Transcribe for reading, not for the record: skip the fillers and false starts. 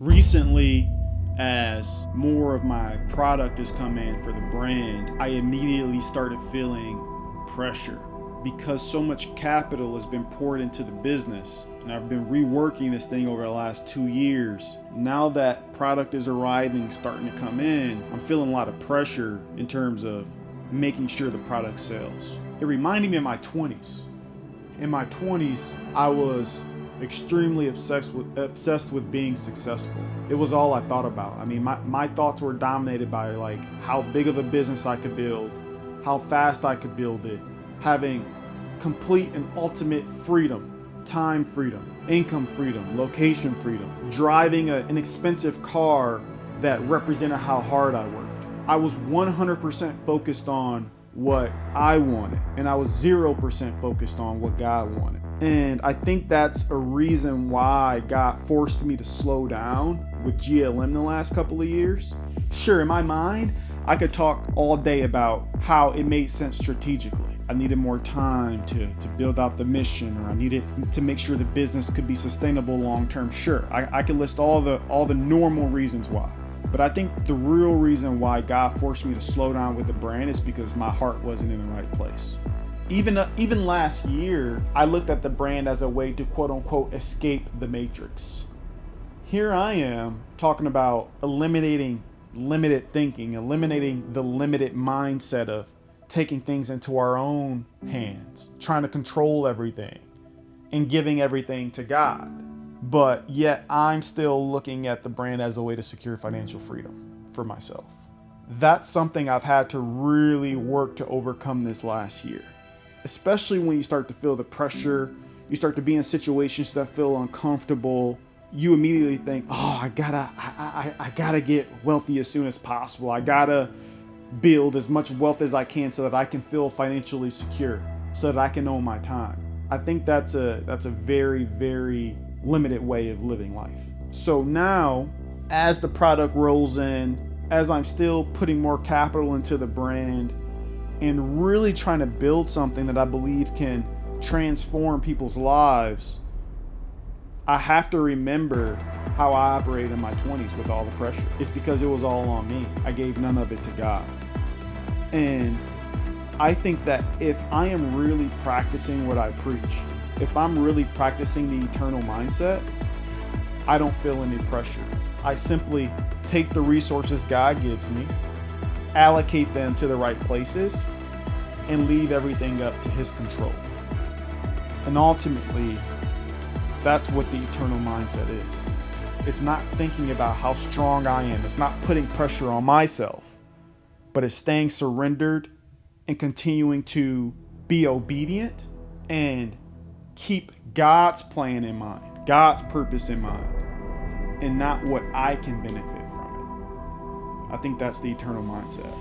Recently, as more of my product has come in for the brand, I immediately started feeling pressure because so much capital has been poured into the business. And I've been reworking this thing over the last 2 years. Now that product is arriving, starting to come in, I'm feeling a lot of pressure in terms of making sure the product sells. It reminded me of my 20s. In my 20s, I was extremely obsessed with being successful. It was all I thought about. I mean, my thoughts were dominated by like how big of a business I could build, how fast I could build it, having complete and ultimate freedom, time freedom, income freedom, location freedom, driving an expensive car that represented how hard I worked. I was 100% focused on what I wanted, and I was 0% focused on what God wanted. And I think that's a reason why God forced me to slow down with GLM the last couple of years. Sure, in my mind, I could talk all day about how it made sense strategically. I needed more time to build out the mission, or I needed to make sure the business could be sustainable long term. Sure, I could list all the normal reasons why. But I think the real reason why God forced me to slow down with the brand is because my heart wasn't in the right place. Even last year, I looked at the brand as a way to quote unquote escape the matrix. Here I am talking about eliminating limited thinking, eliminating the limited mindset of taking things into our own hands, trying to control everything and giving everything to God. But yet I'm still looking at the brand as a way to secure financial freedom for myself. That's something I've had to really work to overcome this last year. Especially when you start to feel the pressure, you start to be in situations that feel uncomfortable. You immediately think, oh, I gotta get wealthy as soon as possible. I gotta build as much wealth as I can so that I can feel financially secure, so that I can own my time. I think that's a very, very limited way of living life. So now, as the product rolls in, as I'm still putting more capital into the brand and really trying to build something that I believe can transform people's lives, I have to remember how I operated in my 20s with all the pressure. It's because it was all on me. I gave none of it to God. And I think that if I am really practicing what I preach, if I'm really practicing the eternal mindset, I don't feel any pressure. I simply take the resources God gives me, allocate them to the right places, and leave everything up to His control. And ultimately, that's what the eternal mindset is. It's not thinking about how strong I am. It's not putting pressure on myself, but it's staying surrendered and continuing to be obedient and keep God's plan in mind, God's purpose in mind, and not what I can benefit from it. I think that's the eternal mindset.